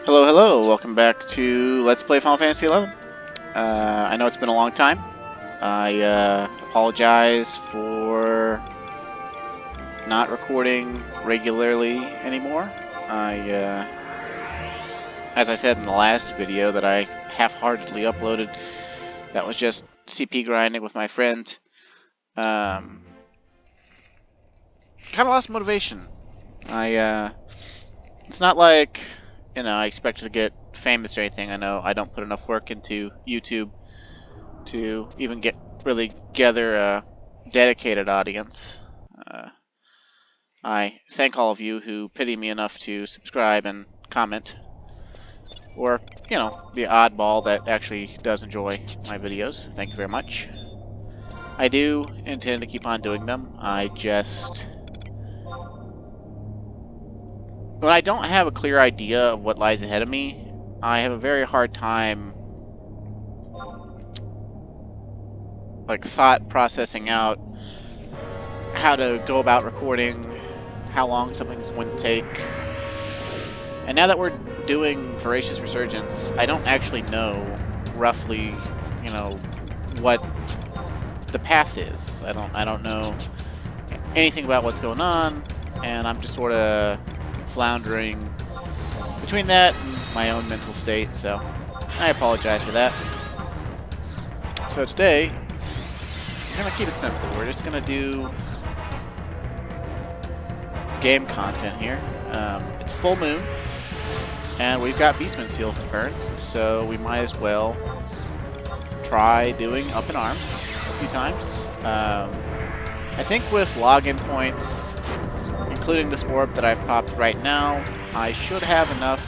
Hello, hello. Welcome back to Let's Play Final Fantasy XI. I know it's been a long time. I apologize for not recording regularly anymore. As I said in the last video that I half-heartedly uploaded, that was just CP grinding with my friend. Kind of lost motivation. It's not like, I expected to get famous or anything. I know I don't put enough work into YouTube to even really gather a dedicated audience. I thank all of you who pity me enough to subscribe and comment, or, the oddball that actually does enjoy my videos. Thank you very much. I do intend to keep on doing them. When I don't have a clear idea of what lies ahead of me, I have a very hard time thought processing out how to go about recording, how long something's going to take. And now that we're doing Voracious Resurgence, I don't actually know roughly, what the path is. I don't know anything about what's going on, and I'm just sort of floundering between that and my own mental state, so I apologize for that. So today, we're going to keep it simple. We're just going to do game content here. It's a full moon, and we've got Beastman seals to burn, so we might as well try doing Up in Arms a few times. I think with login points, including this orb that I've popped right now, I should have enough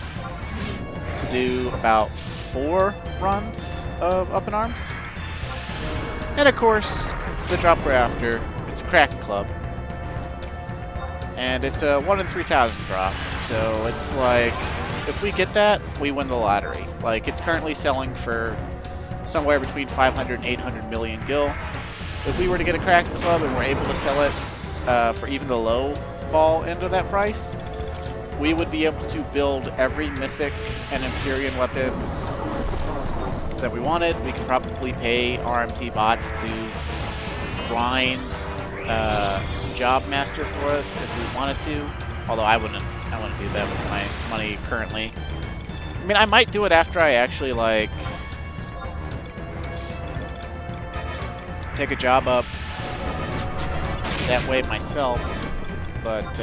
to do about 4 runs of Up in Arms. And of course, the drop we're after, it's Kraken Club. And it's a 1 in 3,000 drop, so it's like, if we get that, we win the lottery. Like, it's currently selling for somewhere between 500 and 800 million gil. If we were to get a Kraken Club and we're able to sell it for even the low ball end of that price, we would be able to build every mythic and Empyrean weapon that we wanted. We could probably pay RMT bots to grind Job Master for us if we wanted to. Although I wouldn't do that with my money currently. I mean, I might do it after I actually take a job up that way myself, but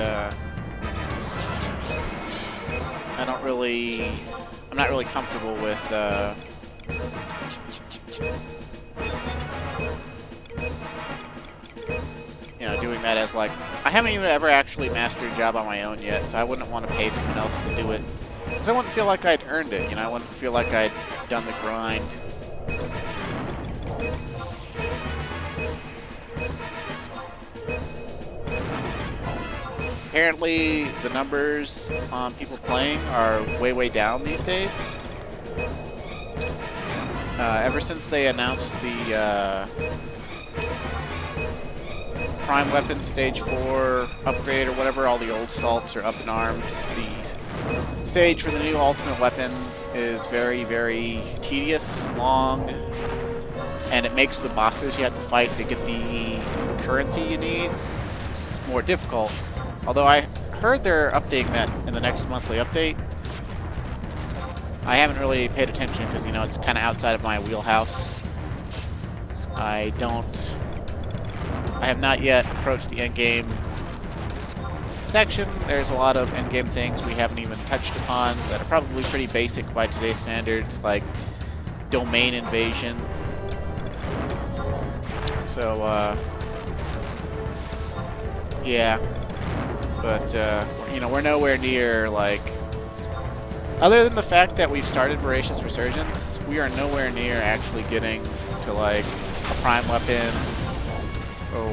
I'm not really comfortable with doing that as I haven't even ever actually mastered a job on my own yet, so I wouldn't want to pay someone else to do it, because I wouldn't feel like I'd earned it, I wouldn't feel like I'd done the grind. Apparently, the numbers on people playing are way down these days. Ever since they announced the Prime Weapon Stage 4 upgrade or whatever, all the old salts are up in arms. The stage for the new ultimate weapon is very tedious, long, and it makes the bosses you have to fight to get the currency you need more difficult. Although I heard they're updating that in the next monthly update. I haven't really paid attention because, it's kind of outside of my wheelhouse. I have not yet approached the endgame section. There's a lot of endgame things we haven't even touched upon that are probably pretty basic by today's standards, like domain invasion. So, yeah. But, we're nowhere near, other than the fact that we've started Voracious Resurgence, we are nowhere near actually getting to, a Prime Weapon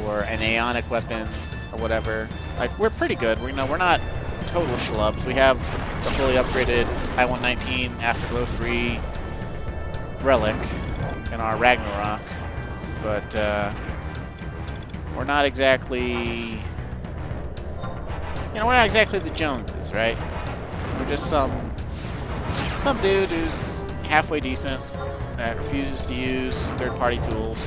or an Aeonic Weapon or whatever. We're pretty good. We're not total schlubs. We have a fully upgraded I-119 Afterglow 3 Relic in our Ragnarok, but, we're not exactly... we're not exactly the Joneses, right? We're just some some dude who's halfway decent that refuses to use third-party tools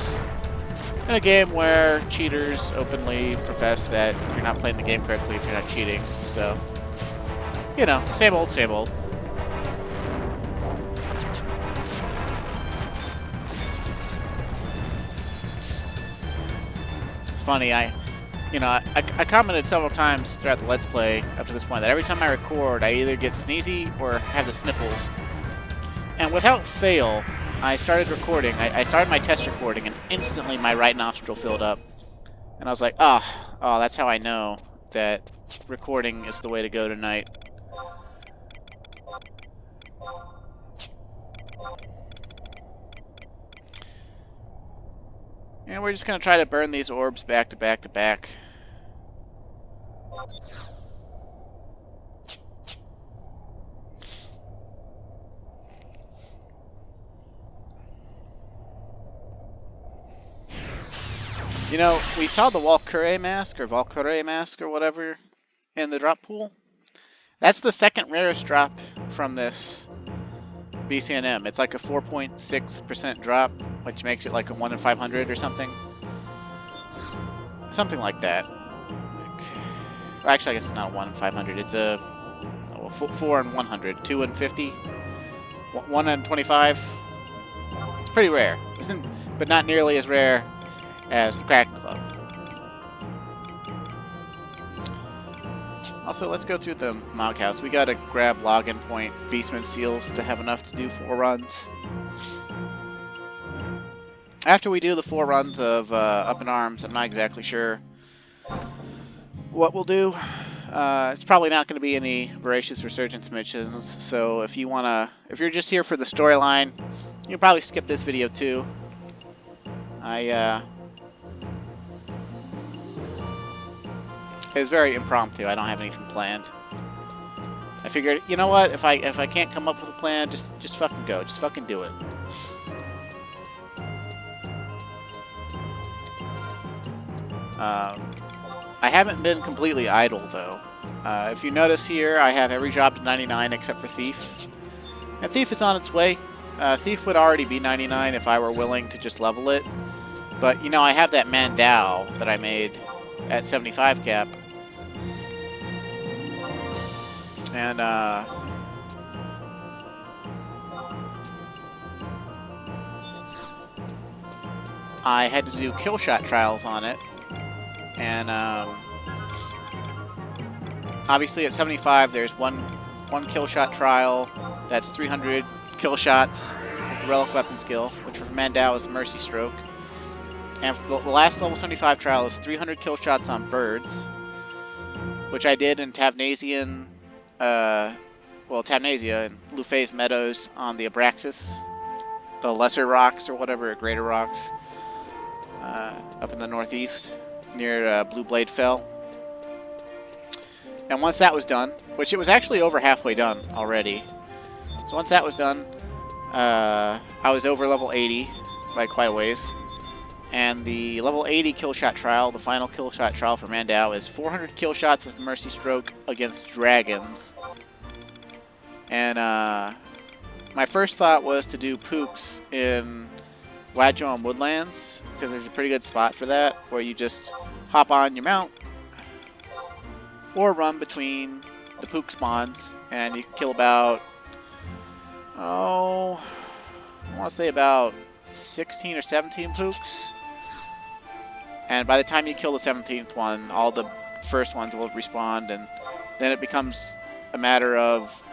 in a game where cheaters openly profess that you're not playing the game correctly if you're not cheating. So, you know, same old, same old. It's funny, I commented several times throughout the Let's Play up to this point that every time I record, I either get sneezy or have the sniffles. And without fail, I started recording. I started my test recording, and instantly my right nostril filled up. And I was like, oh, that's how I know that recording is the way to go tonight. And we're just going to try to burn these orbs back to back to back. You know, we saw the Valkyrie mask or whatever in the drop pool. That's the second rarest drop from this BCNM. It's like a 4.6% drop, which makes it like a 1 in 500 or something. Something like that. Well, actually, I guess it's not a 1 in 500. It's a 4 in 100. 2 in 50. 1 in 25. It's pretty rare, but not nearly as rare as the Kraken Club. Also, let's go through the Mog House. We gotta grab login point Beastman seals to have enough to do 4 runs. After we do the 4 runs of Up in Arms, I'm not exactly sure what we'll do. It's probably not going to be any Voracious Resurgence missions, so if you're just here for the storyline, you'll probably skip this video too. It was very impromptu. I don't have anything planned. I figured, you know what? If I can't come up with a plan, just fucking go. Just fucking do it. I haven't been completely idle though. If you notice here, I have every job to 99 except for Thief. And Thief is on its way. Thief would already be 99 if I were willing to just level it. But, you know, I have that Mandao that I made at 75 cap. And, I had to do kill shot trials on it. And, obviously at 75, there's one kill shot trial. That's 300 kill shots with the relic weapon skill, which for Mandao is the Mercy Stroke. And the last level 75 trial is 300 kill shots on birds, which I did in Tabnasian, Tabnasia and Lufay's Meadows on the Abraxas, the lesser rocks or whatever, or greater rocks, up in the northeast near Blue Blade Fell. And once that was done, which it was actually over halfway done already, so once that was done, I was over level 80 by quite a ways. And the level 80 kill shot trial, the final kill shot trial for Mandao, is 400 kill shots with Mercy Stroke against dragons. And my first thought was to do Pooks in Wadjom Woodlands, because there's a pretty good spot for that, where you just hop on your mount, or run between the Pook spawns, and you can kill about, I want to say about 16 or 17 Pooks. And by the time you kill the 17th one, all the first ones will respawn, and then it becomes a matter of,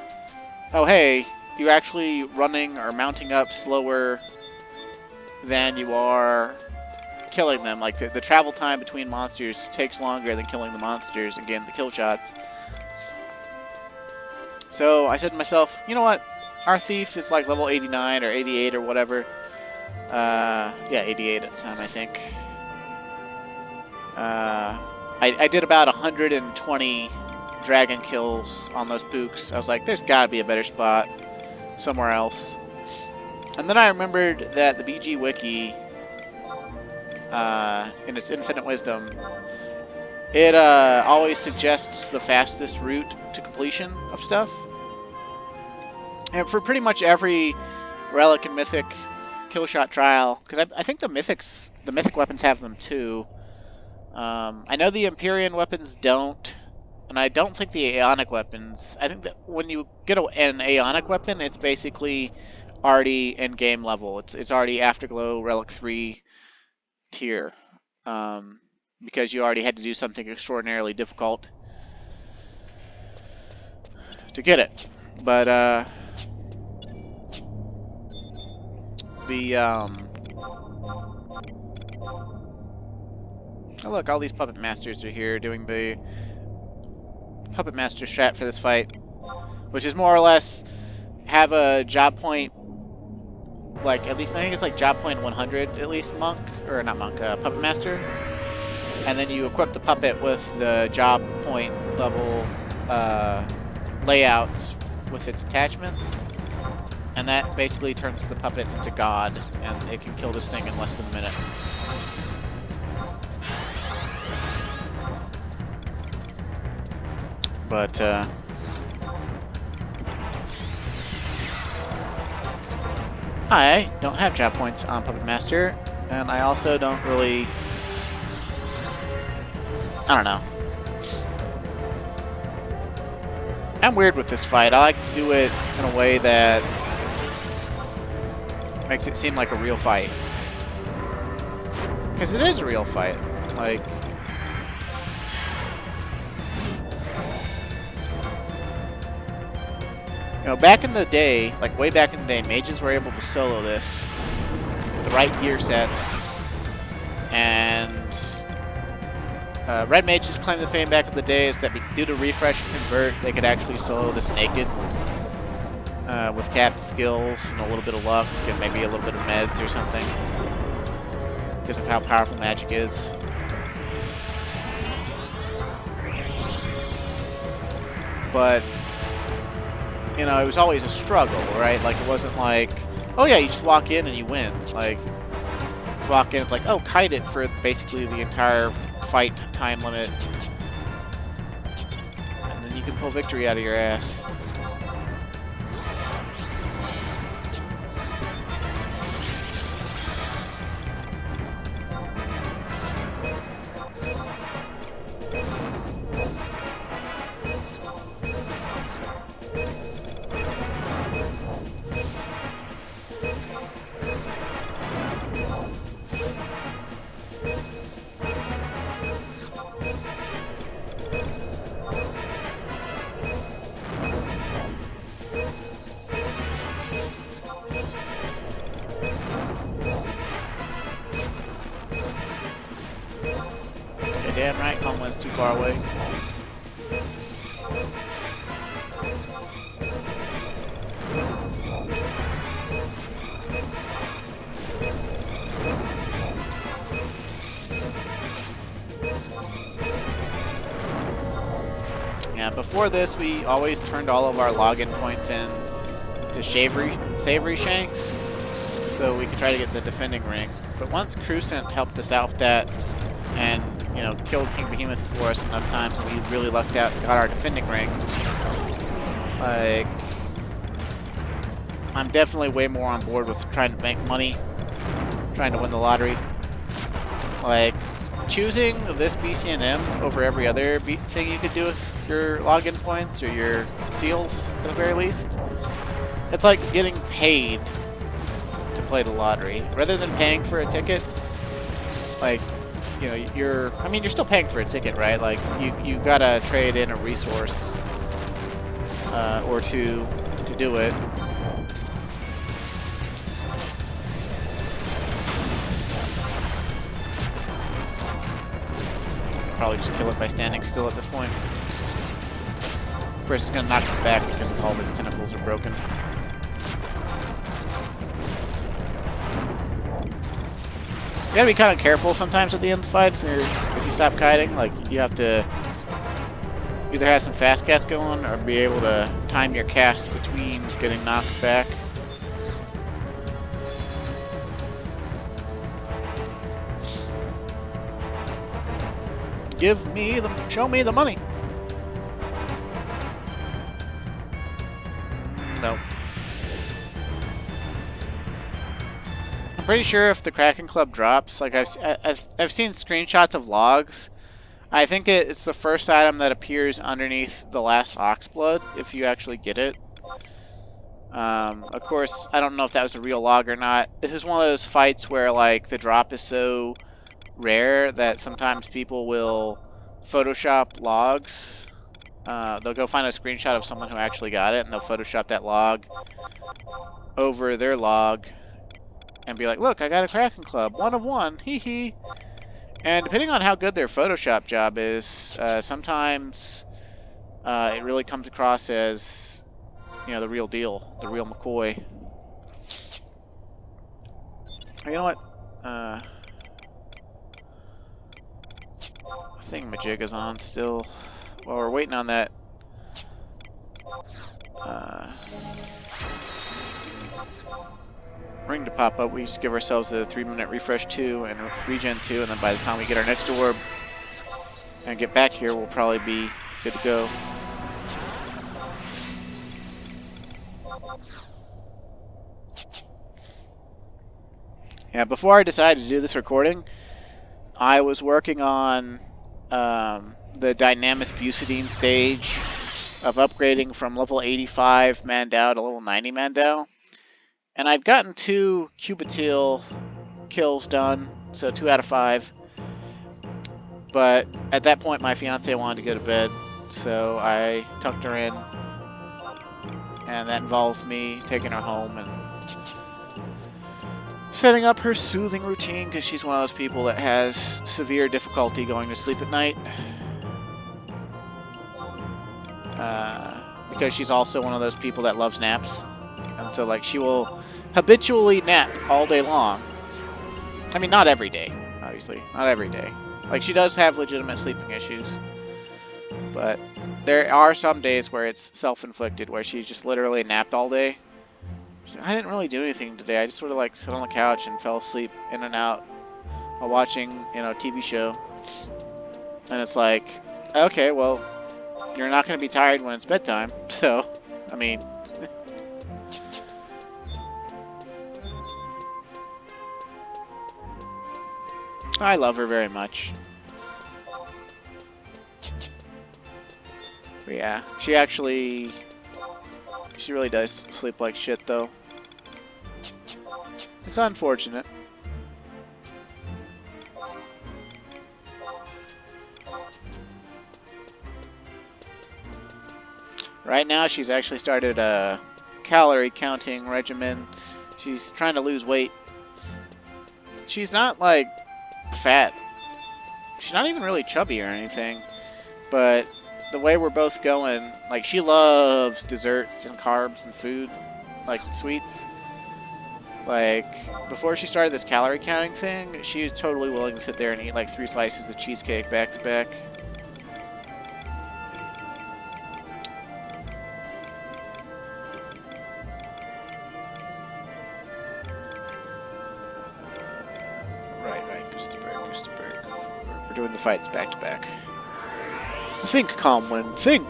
oh hey, you're actually running or mounting up slower than you are killing them. Like the travel time between monsters takes longer than killing the monsters and getting the kill shots. So I said to myself, you know what? Our Thief is like level 89 or 88 or whatever. Yeah, 88 at the time, I think. I did about 120 dragon kills on those Pooks. I was like, there's gotta be a better spot somewhere else. And then I remembered that the BG Wiki, in its infinite wisdom, it always suggests the fastest route to completion of stuff. And for pretty much every relic and mythic killshot trial, because I think the mythic weapons have them too. I know the Empyrean weapons don't, and I don't think the Aeonic weapons. I think that when you get an Aeonic weapon, it's basically already in game level. It's already Afterglow Relic 3 tier, because you already had to do something extraordinarily difficult to get it. But oh look, all these puppet masters are here doing the puppet master strat for this fight, which is more or less have a job point, like at least I think it's like job point 100 at least monk, or not monk, puppet master, and then you equip the puppet with the job point level layouts with its attachments, and that basically turns the puppet into god, and it can kill this thing in less than a minute. But I don't have job points on Puppet Master, and I also don't really, I don't know. I'm weird with this fight. I like to do it in a way that makes it seem like a real fight. Because it is a real fight. Like, you know, back in the day, like way back in the day, mages were able to solo this with the right gear sets, and red mages claimed the fame back in the day is that due to refresh and convert, they could actually solo this naked with capped skills and a little bit of luck and maybe a little bit of meds or something because of how powerful magic is. But you know, it was always a struggle, right? Like, it wasn't like, oh yeah, you just walk in and you win. Like, just walk in, it's like, oh, kite it for basically the entire fight time limit. And then you can pull victory out of your ass. Damn right, Homeland's too far away. Yeah, before this, we always turned all of our login points in to savory shanks, so we could try to get the defending ring. But once Crucent helped us out with that, and you know, killed King Behemoth for us enough times, and we really lucked out and got our defending ring. Like, I'm definitely way more on board with trying to make money, trying to win the lottery. Like, choosing this BCNM over every other thing you could do with your login points or your seals, at the very least, it's like getting paid to play the lottery rather than paying for a ticket. Like, you know, you're still paying for a ticket, right? Like, you gotta trade in a resource or two to do it. Probably just kill it by standing still at this point. Of course, it's gonna knock us back because all of his tentacles are broken. You gotta be kind of careful sometimes at the end of the fight if you stop kiting. Like, you have to either have some fast cast going or be able to time your cast between getting knocked back. Show me the money. No. I'm pretty sure if the Kraken Club drops, like I've seen screenshots of logs. I think it's the first item that appears underneath the last Oxblood if you actually get it. Of course, I don't know if that was a real log or not. This is one of those fights where like the drop is so rare that sometimes people will Photoshop logs. They'll go find a screenshot of someone who actually got it, and they'll Photoshop that log over their log and be like, look, I got a Kraken Club, 1 of 1, hee hee. And depending on how good their Photoshop job is, sometimes it really comes across as, you know, the real deal, the real McCoy. You know what? I think Majig is on still. While we're waiting on that ring to pop up, we just give ourselves a 3-minute refresh 2 and regen 2, and then by the time we get our next orb and get back here, we'll probably be good to go. Yeah, before I decided to do this recording, I was working on the Dynamis Bucidine stage of upgrading from level 85 Mandao to level 90 Mandao. And I'd gotten 2 Cubitil kills done, so 2 out of 5. But at that point, my fiance wanted to go to bed, so I tucked her in. And that involves me taking her home and setting up her soothing routine, because she's one of those people that has severe difficulty going to sleep at night. Because she's also one of those people that loves naps. And so, like, she will habitually nap all day long. I mean, not every day, obviously. Not every day. Like, she does have legitimate sleeping issues. But there are some days where it's self-inflicted, where she just literally napped all day. I didn't really do anything today. I just sort of like sat on the couch and fell asleep in and out while watching, you know, a TV show. And it's like, okay, well, you're not going to be tired when it's bedtime. So, I mean, I love her very much. But yeah, she really does sleep like shit, though. It's unfortunate. Right now, she's actually started a calorie counting regimen. She's trying to lose weight. She's not, like, fat. She's not even really chubby or anything. But the way we're both going, like, she loves desserts and carbs and food, like sweets. Like, before she started this calorie counting thing, she was totally willing to sit there and eat like 3 slices of cheesecake back to back. Right, Gustaberg. We're doing the fights back to back. Think, Comwin, think!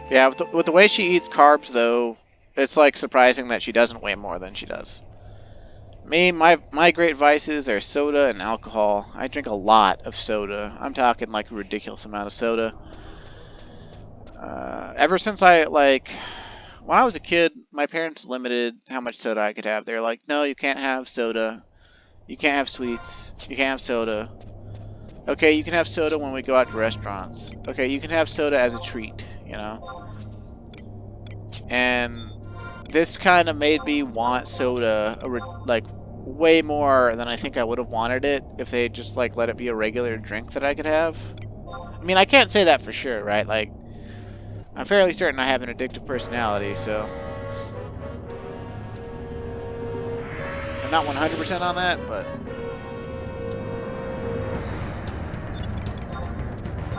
Yeah, with the way she eats carbs, though, it's like surprising that she doesn't weigh more than she does. Me, my great vices are soda and alcohol. I drink a lot of soda. I'm talking like a ridiculous amount of soda. Ever since when I was a kid, my parents limited how much soda I could have. They're like, no, you can't have soda. You can't have sweets. You can't have soda. Okay, you can have soda when we go out to restaurants. Okay, you can have soda as a treat, you know? And this kind of made me want soda, like, way more than I think I would have wanted it if they just, like, let it be a regular drink that I could have. I mean, I can't say that for sure, right? Like, I'm fairly certain I have an addictive personality, so I'm not 100% on that, but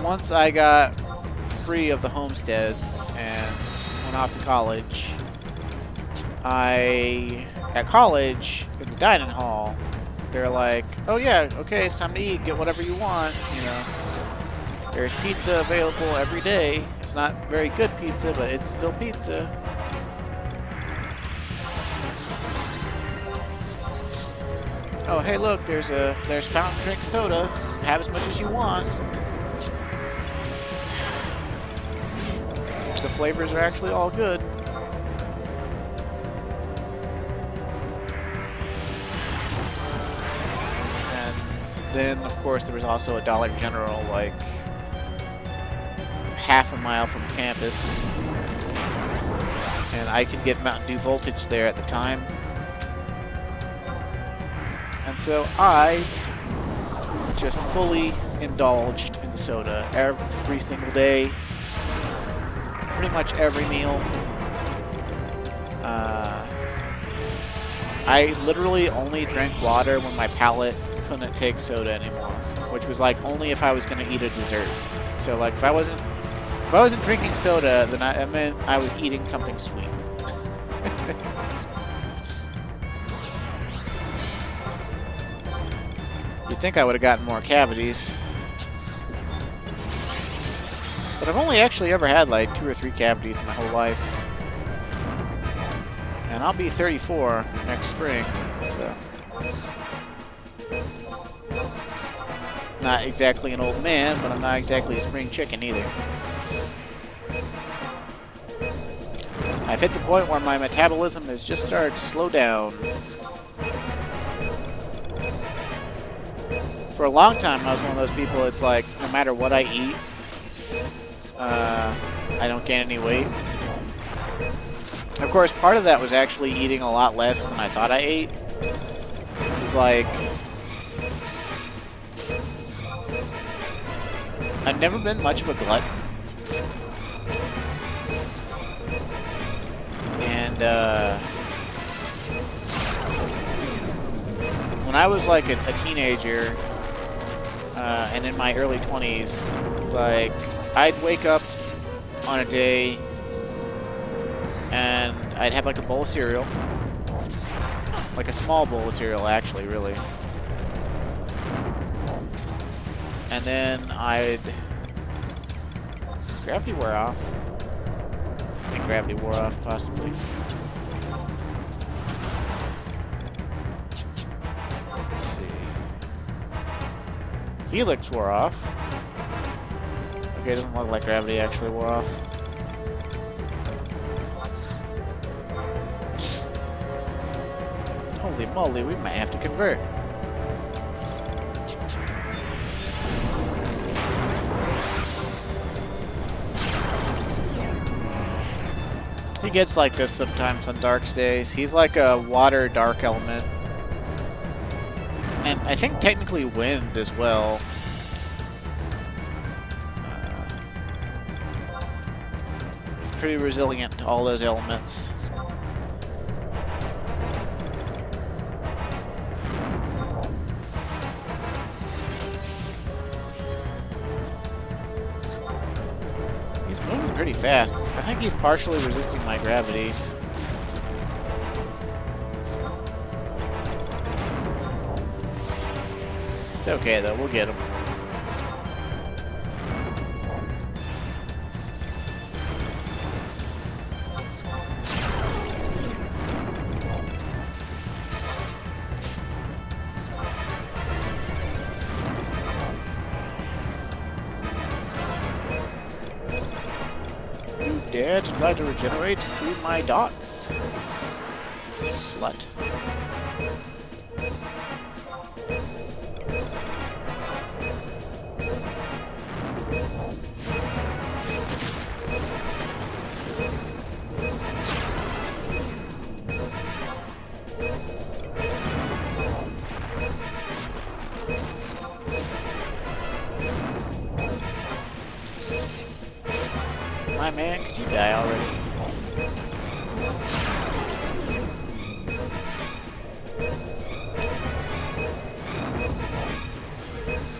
once I got free of the homestead and went off to college, at college, in the dining hall, they're like, oh yeah, okay, it's time to eat, get whatever you want, you know. There's pizza available every day. It's not very good pizza, but it's still pizza. Oh, hey, look, there's fountain drink soda. Have as much as you want. The flavors are actually all good. And then, of course, there was also a Dollar General, like, half a mile from campus. And I could get Mountain Dew Voltage there at the time. And so I just fully indulged in soda every single day. Pretty much every meal. I literally only drank water when my palate couldn't take soda anymore, which was like only if I was going to eat a dessert. So like if I wasn't drinking soda, then I meant I was eating something sweet. You'd think I would have gotten more cavities. But I've only actually ever had like 2 or 3 cavities in my whole life. And I'll be 34 next spring, so. Not exactly an old man, but I'm not exactly a spring chicken either. I've hit the point where my metabolism has just started to slow down. For a long time, I was one of those people, it's like, no matter what I eat, I don't gain any weight. Of course, part of that was actually eating a lot less than I thought I ate. It was like, I've never been much of a glutton. And, when I was like a teenager, and in my early 20s, like, I'd wake up on a day and I'd have like a bowl of cereal. Like a small bowl of cereal, actually, really. And then gravity wore off. I think gravity wore off, possibly. Let's see. Helix wore off. Okay, it doesn't look like gravity actually wore off. Holy moly, we might have to convert. He gets like this sometimes on dark days. He's like a water dark element. And I think technically wind as well. He's pretty resilient to all those elements. He's moving pretty fast. I think he's partially resisting my gravities. It's okay though, we'll get him. You dare to try to regenerate through my dots? Slut. My man, could you die already?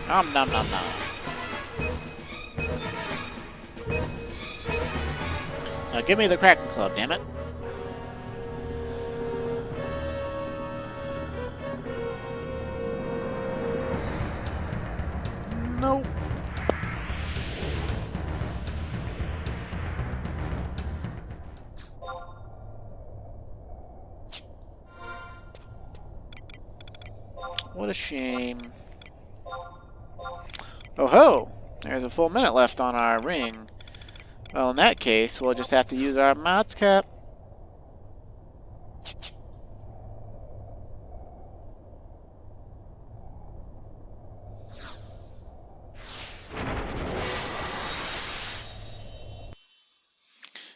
Nom nom nom nom. Now give me the Kraken Club, damn it. Nope. shame. Oh ho! There's a full minute left on our ring. Well, in that case, we'll just have to use our mods cap.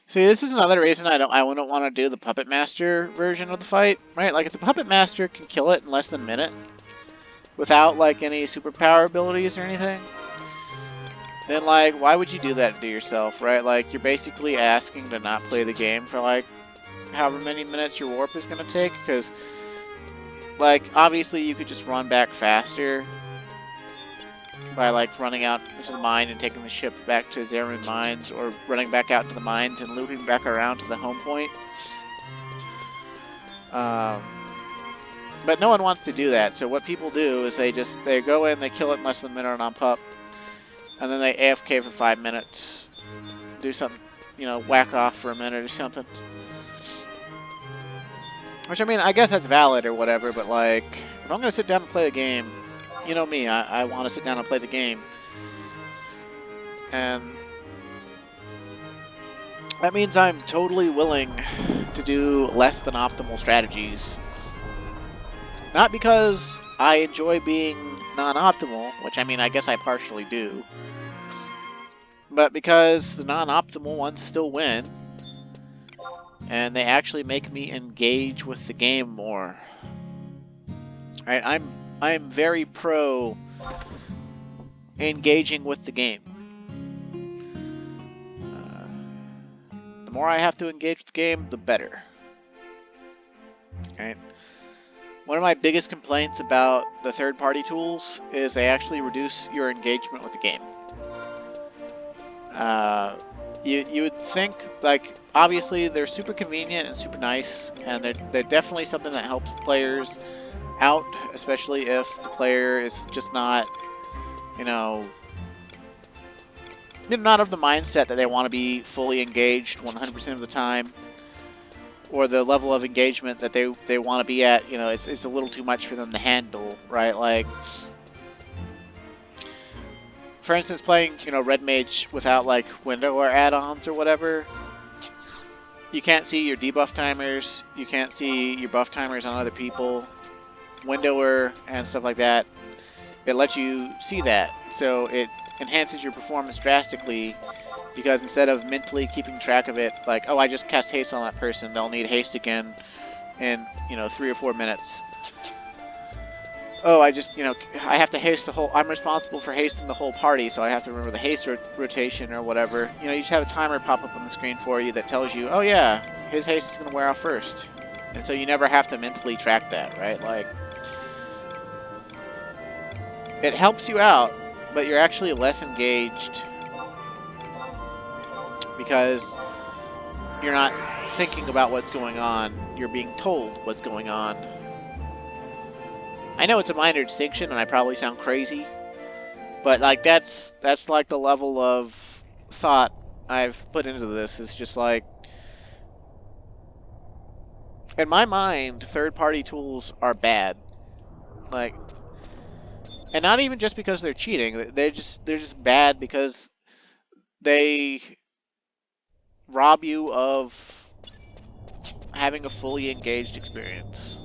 See, this is another reason I wouldn't want to do the Puppet Master version of the fight, right? Like, if the Puppet Master can kill it in less than a minute, without, like, any superpower abilities or anything, then, like, why would you do that to yourself, right? Like, you're basically asking to not play the game for, like, however many minutes your warp is going to take, because, like, obviously you could just run back faster by, like, running out into the mine and taking the ship back to Zerman Mines, or running back out to the mines and looping back around to the home point. But no one wants to do that, so what people do is they go in, they kill it in less than a minute on pup, and then they AFK for 5 minutes, do something, you know, whack off for a minute or something. Which, I mean, I guess that's valid or whatever, but, like, if I'm going to sit down and play a game, you know me, I want to sit down and play the game. And that means I'm totally willing to do less than optimal strategies. Not because I enjoy being non-optimal, which, I mean, I guess I partially do, but because the non-optimal ones still win, and they actually make me engage with the game more. Right? I'm very pro engaging with the game. The more I have to engage with the game, the better. Right? One of my biggest complaints about the third-party tools is they actually reduce your engagement with the game. You would think, like, obviously they're super convenient and super nice, and they're definitely something that helps players out, especially if the player is just not, you know, not of the mindset that they want to be fully engaged 100% of the time, or the level of engagement that they want to be at. You know, it's a little too much for them to handle, right? Like, for instance, playing, you know, Red Mage without, like, window or add-ons or whatever, you can't see your debuff timers, you can't see your buff timers on other people, windower and stuff like that. It lets you see that, so it enhances your performance drastically, because instead of mentally keeping track of it, like, oh, I just cast haste on that person, they'll need haste again in, you know, 3 or 4 minutes. Oh, I just, you know, I have to haste the whole, I'm responsible for hasting the whole party, so I have to remember the haste rotation or whatever. You know, you just have a timer pop up on the screen for you that tells you, oh yeah, his haste is going to wear off first. And so you never have to mentally track that, right? Like, it helps you out, but you're actually less engaged because you're not thinking about what's going on. You're being told what's going on. I know it's a minor distinction, and I probably sound crazy, but, like, that's like the level of thought I've put into this. It's just like, in my mind, third-party tools are bad. Like, and not even just because they're cheating. They're just bad because they rob you of having a fully engaged experience.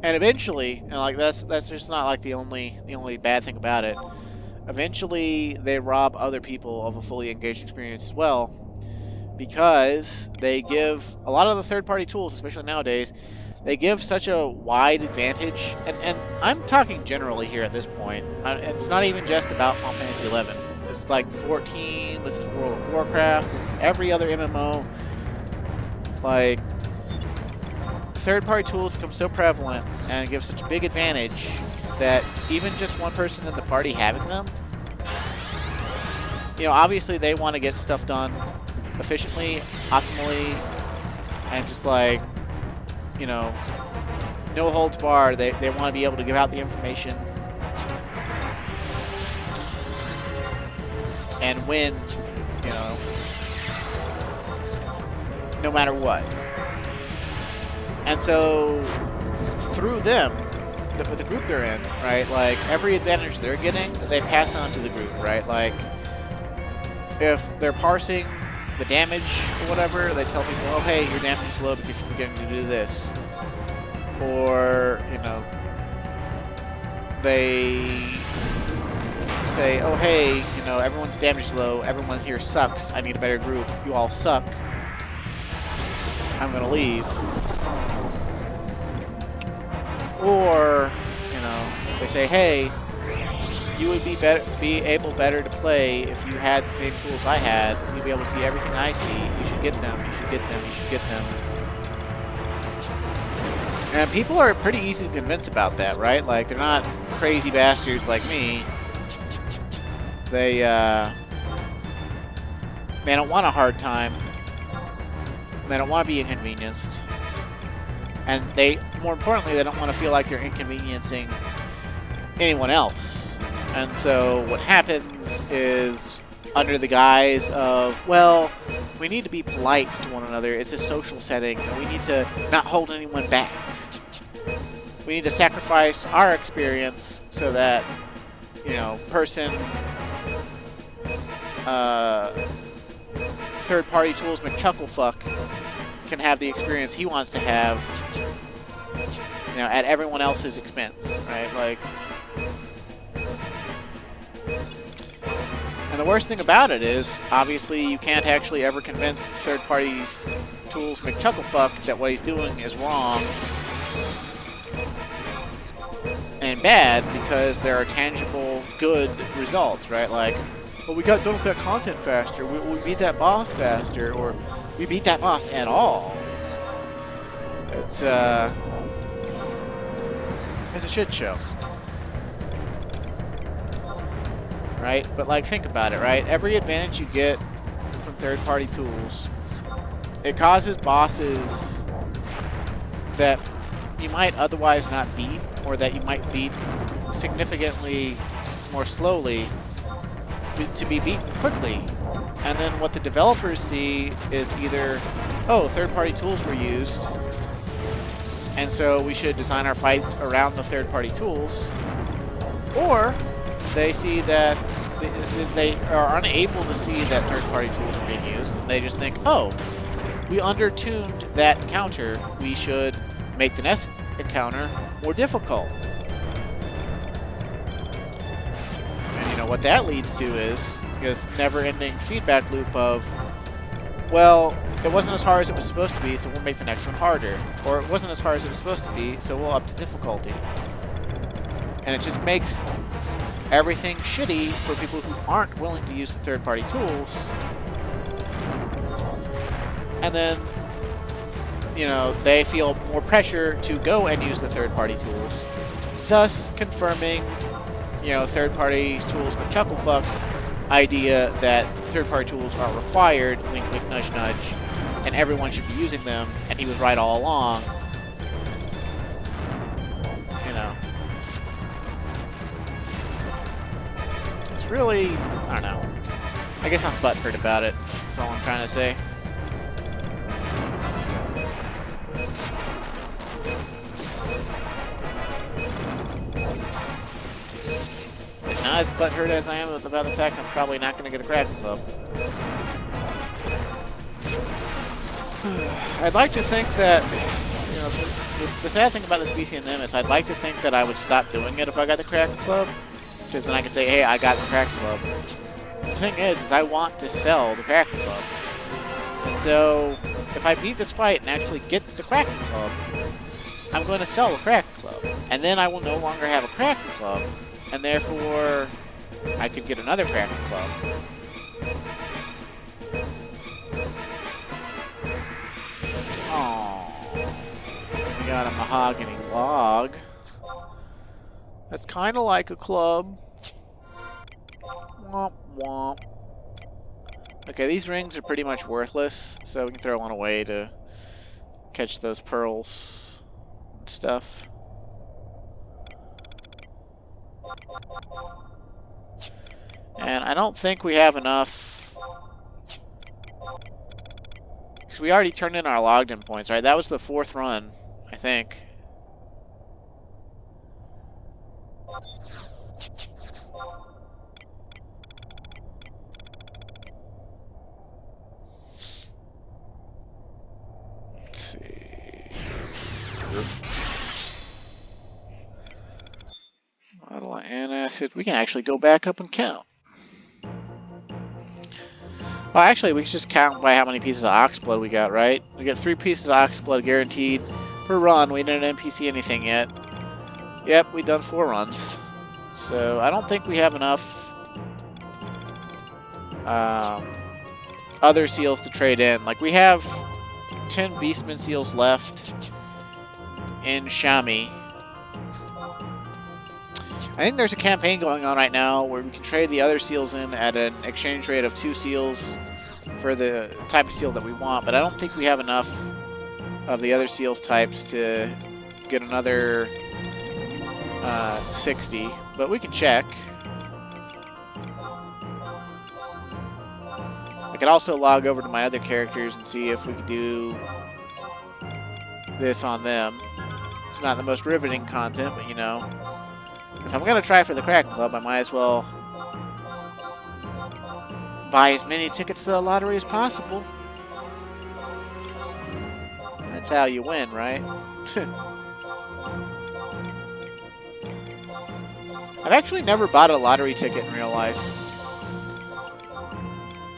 And eventually, and like that's just not like the only bad thing about it. Eventually, they rob other people of a fully engaged experience as well, because they give a lot of the third-party tools, especially nowadays, they give such a wide advantage, and I'm talking generally here at this point. It's not even just about Final Fantasy XI. This is like 14. This is World of Warcraft. This is every other MMO. Like, third-party tools become so prevalent and give such a big advantage that even just one person in the party having them, you know, obviously they want to get stuff done efficiently, optimally, and just like, you know, no holds barred. They want to be able to give out the information and win, you know. no matter what. And so, through them, with the group they're in, right, like, every advantage they're getting, they pass on to the group, right? Like, if they're parsing the damage or whatever, they tell people, oh, hey, your damage is low because you're forgetting to do this. Or, you know, they say, oh, hey, you know, everyone's damage low, everyone here sucks, I need a better group, you all suck, I'm gonna leave. Or, you know, they say, hey, you would be able better to play if you had the same tools I had. You'd be able to see everything I see. You should get them. You should get them. You should get them. And people are pretty easy to convince about that, right? Like, they're not crazy bastards like me. They don't want a hard time. They don't want to be inconvenienced. And more importantly, they don't want to feel like they're inconveniencing anyone else. And so what happens is, under the guise of, well, we need to be polite to one another, it's a social setting, and we need to not hold anyone back. We need to sacrifice our experience so that, you know, third-party tools McChucklefuck can have the experience he wants to have, you know, at everyone else's expense, right? Like, and the worst thing about it is, obviously, you can't actually ever convince third-party tools McChucklefuck that what he's doing is wrong and bad, because there are tangible, good results, right? Like, well, we got done with that content faster, we beat that boss faster, or we beat that boss at all. It's a shit show. Right? But, like, think about it, right? Every advantage you get from third-party tools, it causes bosses that you might otherwise not beat, or that you might beat significantly more slowly, to be beaten quickly. And then what the developers see is either, oh, third-party tools were used, and so we should design our fights around the third-party tools, or they see that they are unable to see that third-party tools are being used, and they just think, oh, we under-tuned that encounter, we should make the next encounter more difficult. And you know what that leads to is this never-ending feedback loop of, well, it wasn't as hard as it was supposed to be, so we'll make the next one harder. Or it wasn't as hard as it was supposed to be, so we'll up the difficulty. And it just makes everything shitty for people who aren't willing to use the third-party tools. And then, you know, they feel more pressure to go and use the third-party tools, thus confirming, you know, third-party tools with Chucklefuck's idea that third-party tools are required, wink, wink, nudge, nudge, and everyone should be using them, and he was right all along. You know. It's really, I don't know. I guess I'm butthurt about it. That's all I'm trying to say. Not as butthurt as I am about the fact I'm probably not going to get a Kraken Club. I'd like to think that, you know, the sad thing about this BCNM is I'd like to think that I would stop doing it if I got the Kraken Club, because then I could say, hey, I got the Kraken Club. The thing is I want to sell the Kraken Club. And so, if I beat this fight and actually get the Kraken Club, I'm going to sell the Kraken Club. And then I will no longer have a Kraken Club, and therefore, I could get another Kraken Club. Aww. We got a mahogany log. That's kind of like a club. Womp womp. Okay, these rings are pretty much worthless, so we can throw one away to catch those pearls and stuff. And I don't think we have enough Because we already turned in our logged in points, right? That was the 4th run, I think. Let's see. Model antacid. We can actually go back up and count. Well, actually, we can just count by how many pieces of ox blood we got, right? We got 3 pieces of ox blood guaranteed per run. We didn't NPC anything yet. Yep, we've done 4 runs. So I don't think we have enough other seals to trade in. Like, we have 10 Beastman seals left in Shami. I think there's a campaign going on right now where we can trade the other seals in at an exchange rate of 2 seals for the type of seal that we want, but I don't think we have enough of the other seals types to get another 60, but we can check. I could also log over to my other characters and see if we could do this on them. It's not the most riveting content, but you know, if I'm going to try for the Kraken Club, I might as well buy as many tickets to the lottery as possible. That's how you win, right? I've actually never bought a lottery ticket in real life.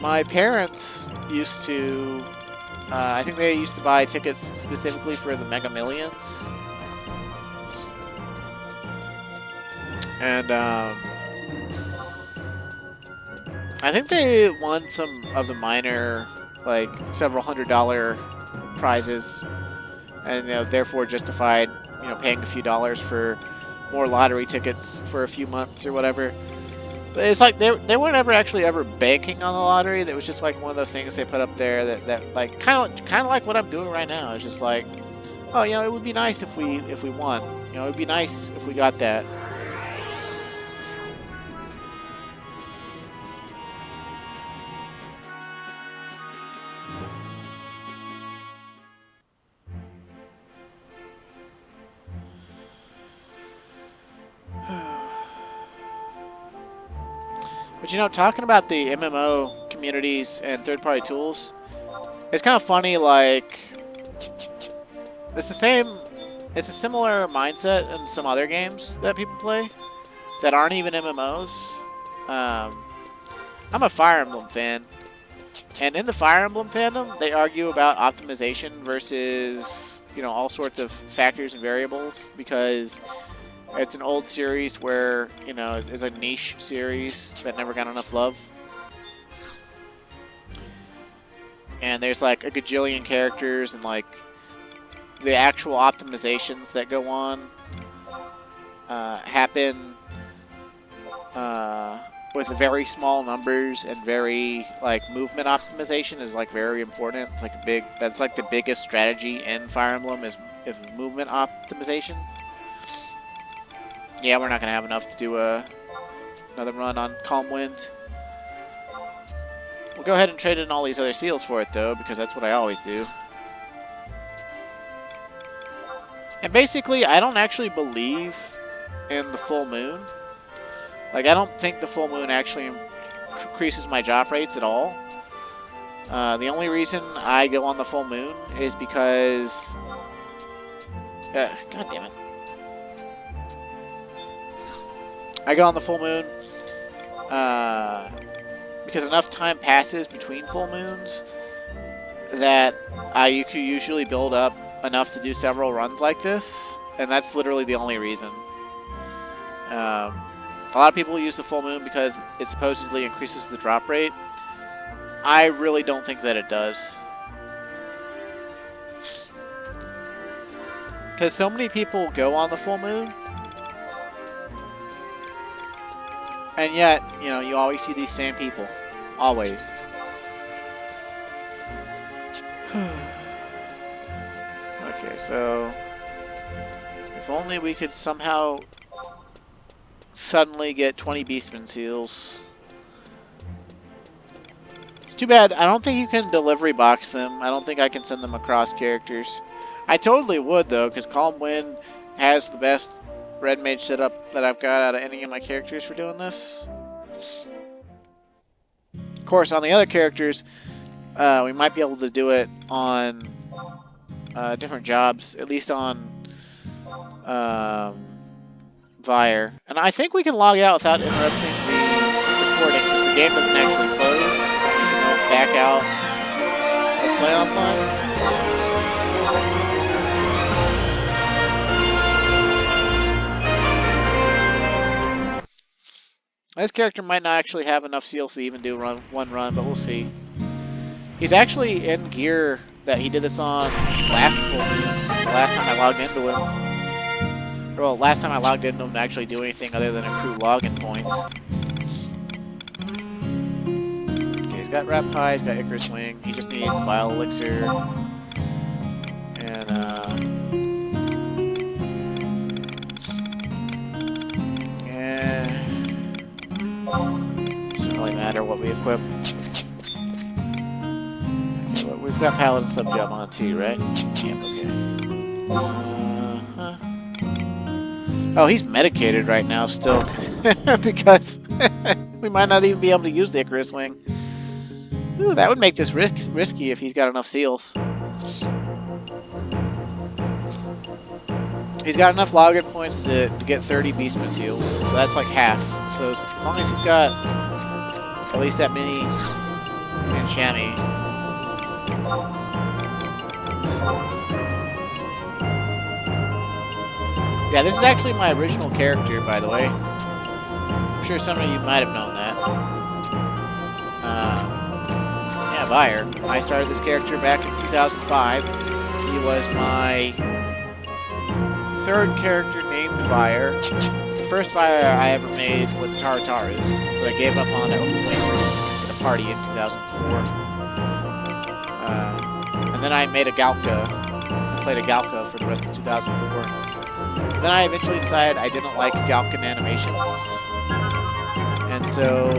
My parents used to, I think they used to buy tickets specifically for the Mega Millions. And I think they won some of the minor, like, several $100 prizes, and you know, therefore justified, you know, paying a few dollars for more lottery tickets for a few months or whatever. But it's like they weren't ever banking on the lottery. That was just like one of those things they put up there that like kind of like what I'm doing right now. It's just like, oh, you know, it would be nice if we won. You know, it would be nice if we got that. But you know, talking about the MMO communities and third-party tools, it's kind of funny, like, it's a similar mindset in some other games that people play that aren't even MMOs. I'm a Fire Emblem fan, and in the Fire Emblem fandom, they argue about optimization versus, you know, all sorts of factors and variables, because it's an old series where, you know, it's a niche series that never got enough love. And there's like a gajillion characters, and like the actual optimizations that go on happen with very small numbers, and very like movement optimization is like very important. It's like that's like the biggest strategy in Fire Emblem is movement optimization. Yeah, we're not gonna have enough to do another run on Calm Wind. We'll go ahead and trade in all these other seals for it though, because that's what I always do. And basically, I don't actually believe in the full moon. Like, I don't think the full moon actually increases my drop rates at all. The only reason I go on the full moon is because... God damn it. I go on the full moon because enough time passes between full moons that you could usually build up enough to do several runs like this, and that's literally the only reason. A lot of people use the full moon because it supposedly increases the drop rate. I really don't think that it does. Because so many people go on the full moon, and yet, you know, you always see these same people. Always. Okay, so... if only we could somehow suddenly get 20 Beastman seals. Let's Too bad. I don't think you can delivery box them. I don't think I can send them across characters. I totally would, though, because Calm Wind has the best red mage setup that I've got out of any of my characters for doing this. Of course, on the other characters, we might be able to do it on different jobs, at least on Vire. And I think we can log out without interrupting the recording, because the game doesn't actually close. We can go back out and play online. This character might not actually have enough seals to even do one run, but we'll see. He's actually in gear that he did this on last time I logged into him. Well, last time I logged into him to actually do anything other than accrue login points. Okay, he's got Rap Pie, he's got Icarus Wing, he just needs Vile Elixir. And, doesn't really matter what we equip. Okay, well, we've got Paladin Subjob on too, right? Yeah, okay. Oh, he's medicated right now still, because we might not even be able to use the Icarus Wing. Ooh, that would make this risky if he's got enough seals. He's got enough login points to get 30 Beastman seals, so that's like half. So as long as he's got at least that many and Shammy. Yeah, this is actually my original character, by the way. I'm sure some of you might have known that. Yeah, Vire. I started this character back in 2005. He was my third character named Vire. The first Vire I ever made was Tarataru, but I gave up on it in a party in 2004. And then I made a Galka. I played a Galka for the rest of 2004. Then I eventually decided I didn't like Galkan animations. And so,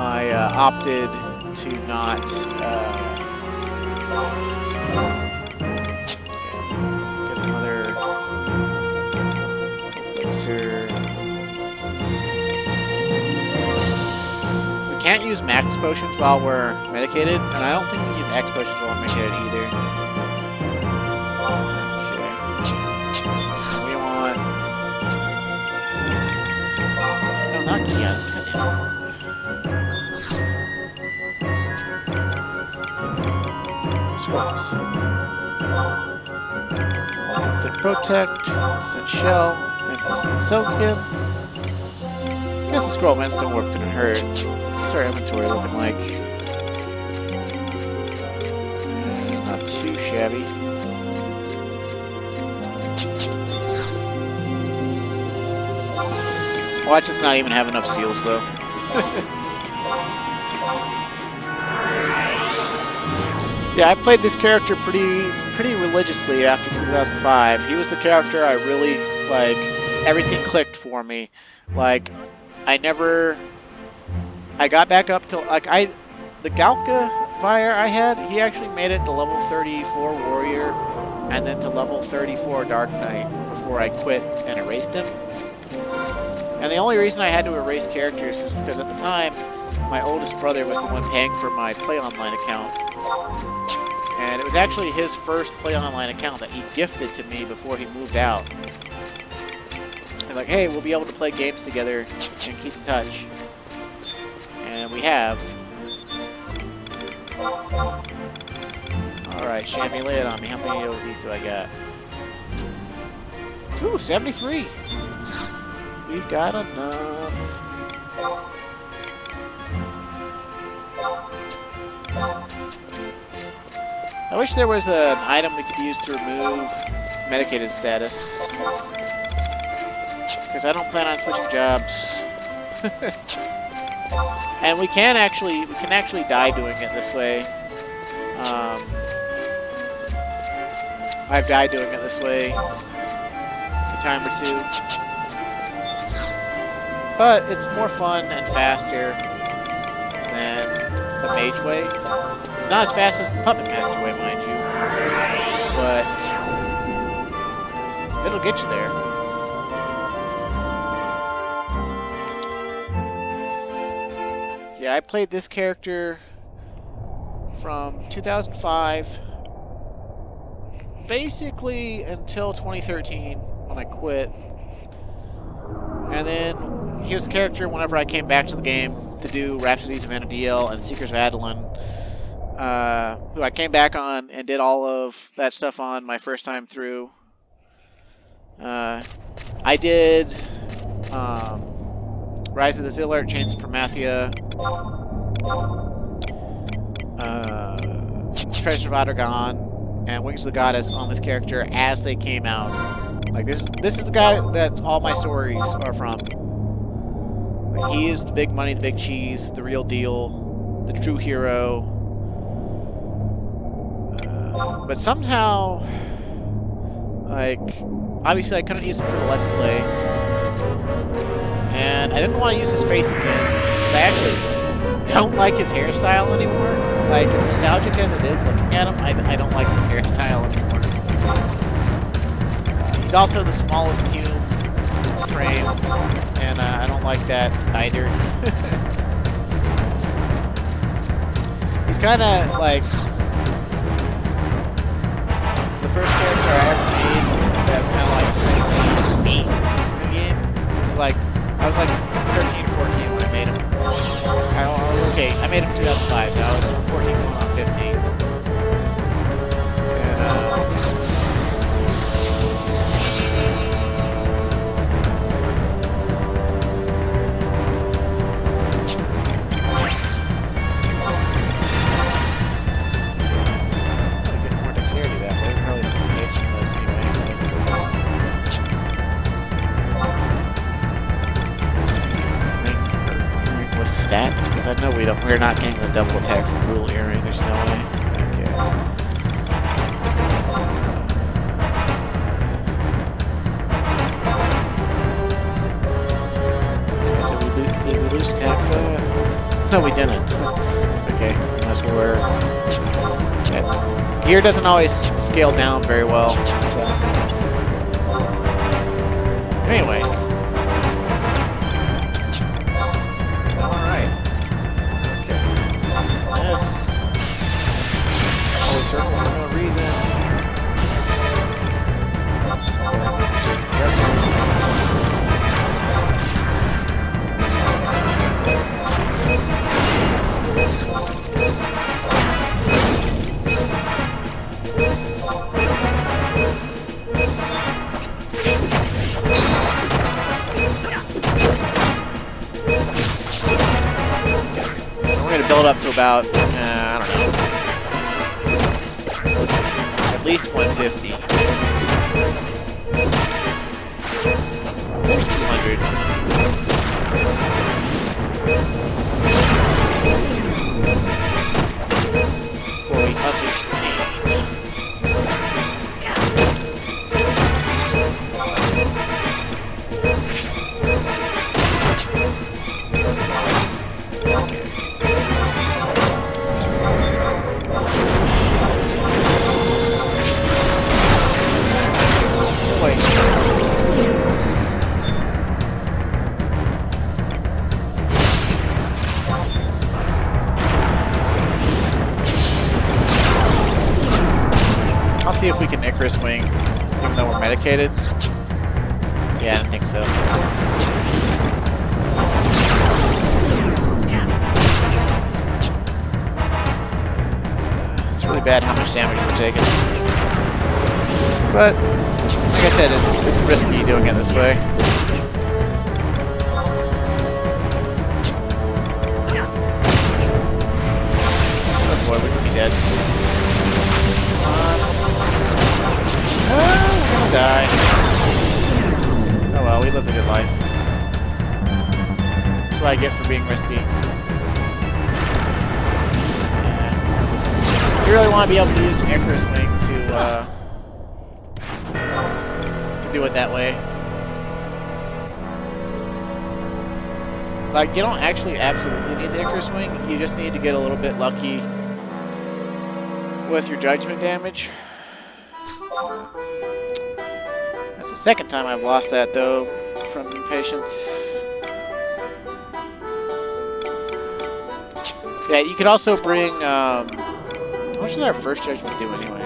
I opted to not, get another elixir. We can't use max potions while we're medicated, and I don't think we can use X potions while we're medicated either. Okay. We want... No, not yet. Scrolls. Instant Protect, Instant Shell, and Instant Stone Skin. I guess the Scroll of Instant Warp couldn't hurt. What's our inventory looking like? Not too shabby. Watch us not even have enough seals though. Yeah, I played this character pretty religiously after 2005. He was the character I really, like, everything clicked for me. Like, I got back up to, like, the Galka Fire I had, he actually made it to level 34 Warrior, and then to level 34 Dark Knight before I quit and erased him. And the only reason I had to erase characters is because at the time, my oldest brother was the one paying for my Play Online account. And it was actually his first Play Online account that he gifted to me before he moved out. And like, hey, we'll be able to play games together and keep in touch. And we have. Alright, Shammy, lay it on me. How many of these do I got? Ooh, 73! We've got enough. I wish there was an item we could use to remove medicated status. Because I don't plan on switching jobs. And we can actually die doing it this way. I've died doing it this way a time or two. But it's more fun and faster than the mage way. It's not as fast as the puppet master way, mind you, but it'll get you there. Yeah, I played this character from 2005 basically until 2013 when I quit. And then he was a character whenever I came back to the game to do Rhapsodies of Anadil and Seekers of Adeline, who I came back on and did all of that stuff on my first time through. I did Rise of the Zillart, Chains of Promathia, Treasure of Adargon, and Wings of the Goddess on this character as they came out. Like this is the guy that's all my stories are from. Like, he is the big money, the big cheese, the real deal, the true hero. But somehow, like, obviously I couldn't use him for the Let's Play, and I didn't want to use his face again, because I actually don't like his hairstyle anymore. Like, as nostalgic as it is looking at him, I don't like his hairstyle anymore. He's also the smallest human frame, and I don't like that either. He's kind of like the first character I ever made that's kind of like me in the game. This is like, I was like 13 or 14 when I made him. Okay, I made him 2005, so I was 14 going on 15. And, gotta get more dexterity that way. It's probably the case for most anyways. With stats, because I know we're not getting the double attack from Rule Earring. There's no way. Okay. Did we lose attack for that? No, we didn't. Okay, unless we're. Yeah. Gear doesn't always scale down very well. So. Anyway. Circle for no reason. We're going to build up to about, I don't know. At least 150. 200. Before we unleash the pain. I'll see if we can Icarus Wing, even though we're medicated. Yeah, I don't think so. It's really bad how much damage we're taking. But, like I said, it's risky doing it this way. Oh boy, we could be dead. We're gonna die. Oh well, we lived a good life. That's what I get for being risky. Yeah. You really want to be able to use an Icarus Wing to do it that way. Like, you don't actually absolutely need the Icarus Wing. You just need to get a little bit lucky with your judgment damage. That's the second time I've lost that, though, from impatience. Yeah, you could also bring, how much did our first judgment do anyway?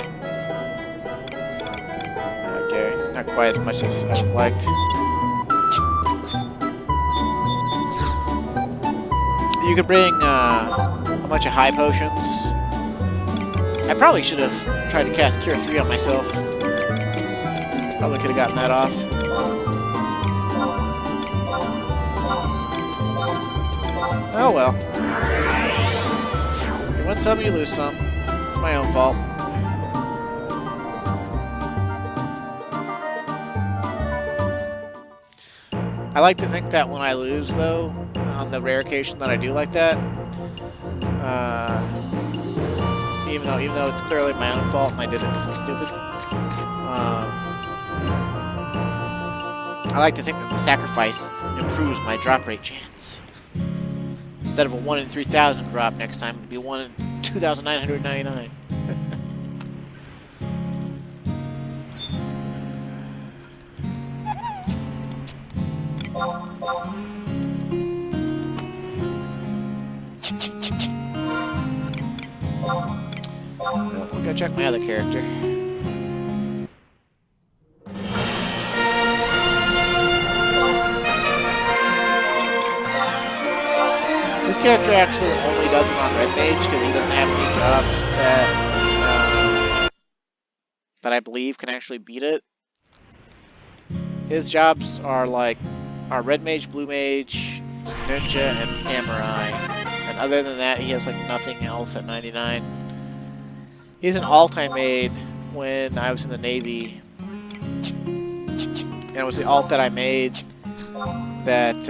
Okay, not quite as much as I'd have liked. You could bring a bunch of high potions. I probably should have tried to cast Cure 3 on myself. Probably could have gotten that off. Oh well. You win some, you lose some. It's my own fault. I like to think that when I lose, though, on the rare occasion that I do like that, even though it's clearly my own fault and I did it because I'm stupid, I like to think that the sacrifice improves my drop rate chance. Instead of a 1 in 3,000 drop next time, it'll be 1 in 2,999. Well, we'll go check my other character. This character actually only does it on Red Mage because he doesn't have any jobs that I believe can actually beat it. His jobs are like Red Mage, Blue Mage, Ninja, and Samurai. And other than that, he has like nothing else at 99. He's an alt-I made when I was in the Navy. And it was the alt that I made that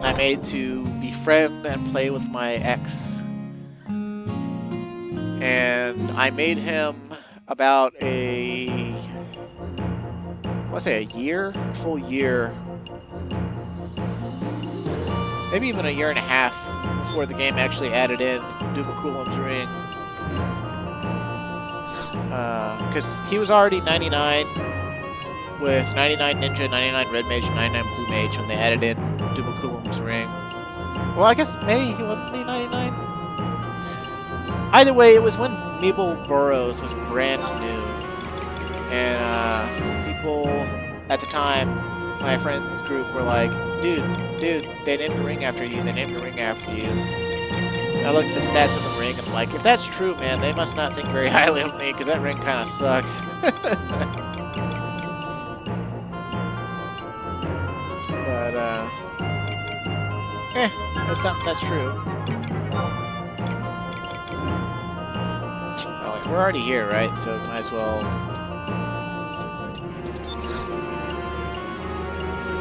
I made to befriend and play with my ex. And I made him about a full year, maybe even a year and a half before the game actually added in Dumakulam's ring. Because he was already 99 with 99 Ninja, 99 Red Mage, 99 Blue Mage when they added in Dumakulam's ring. Well, I guess maybe he wasn't 99. Either way, it was when Meeble Burrows was brand new. And people at the time, my friends group were like, dude, they named the ring after you, And I looked at the stats of the ring and I'm like, if that's true, man, they must not think very highly of me because that ring kind of sucks. But, that's something that's true. Oh, we're already here, right? So might as well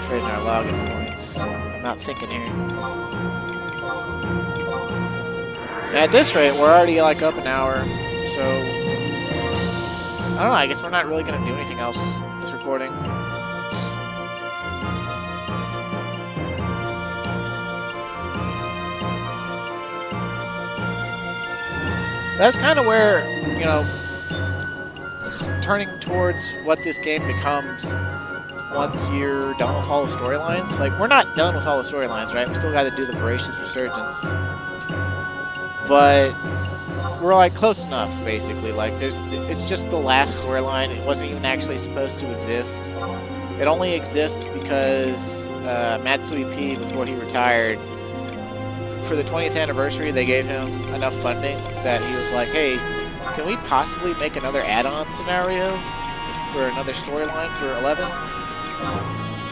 trade our login points. I'm not thinking here. And at this rate, we're already like up an hour, so I don't know, I guess we're not really going to do anything else this recording. That's kind of where, you know, turning towards what this game becomes once you're done with all the storylines. Like, we're not done with all the storylines, right? We still got to do the Voracious Resurgence. But we're, like, close enough, basically. Like, it's just the last storyline. It wasn't even actually supposed to exist. It only exists because Matsui P, before he retired, for the 20th anniversary, they gave him enough funding that he was like, hey, can we possibly make another add-on scenario for another storyline for 11?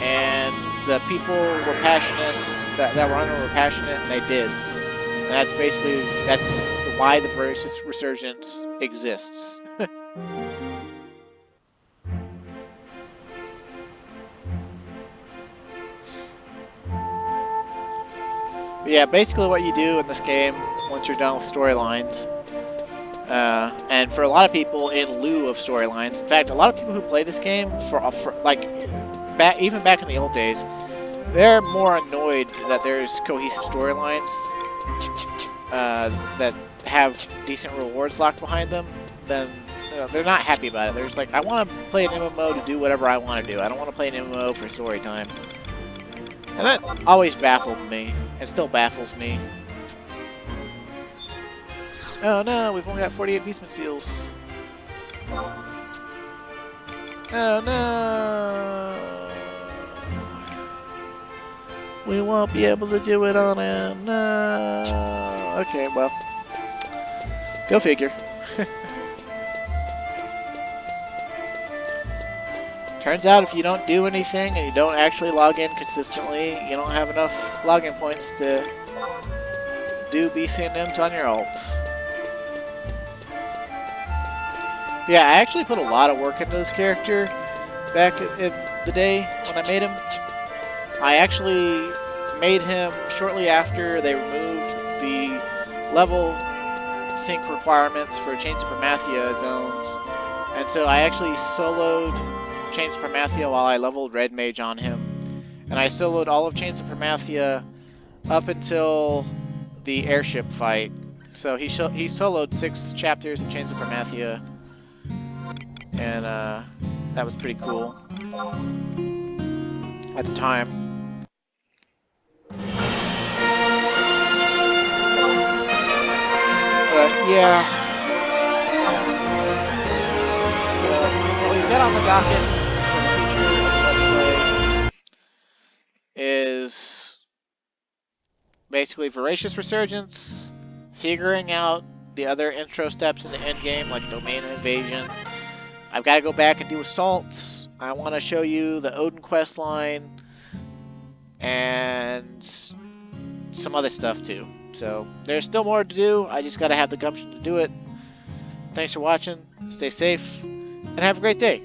And the people were passionate, that were on it were passionate, and they did. And that's why the Voracious Resurgence exists. Yeah, basically what you do in this game once you're done with storylines, and for a lot of people in lieu of storylines. In fact, a lot of people who play this game for like even back in the old days, they're more annoyed that there's cohesive storylines that have decent rewards locked behind them than they're not happy about it. They're just like, I want to play an MMO to do whatever I want to do. I don't want to play an MMO for story time. And that always baffled me. It still baffles me. Oh no, we've only got 48 beastman seals. Oh no! We won't be able to do it on him. No. Okay, well, go figure. Turns out if you don't do anything and you don't actually log in consistently, you don't have enough login points to do BCNMs on your alts. Yeah, I actually put a lot of work into this character back in the day when I made him. I actually made him shortly after they removed the level sync requirements for Chains of Promathia zones. And so I actually soloed Chains of Promathia while I leveled Red Mage on him. And I soloed all of Chains of Promathia up until the airship fight. So he soloed 6 chapters of Chains of Promathia. And that was pretty cool at the time. But yeah. So what we've got on the docket for the future of Let's Play is basically Voracious Resurgence, figuring out the other intro steps in the endgame like Domain Invasion. I've got to go back and do assaults. I want to show you the Odin quest line and some other stuff too. So there's still more to do. I just got to have the gumption to do it. Thanks for watching. Stay safe and have a great day.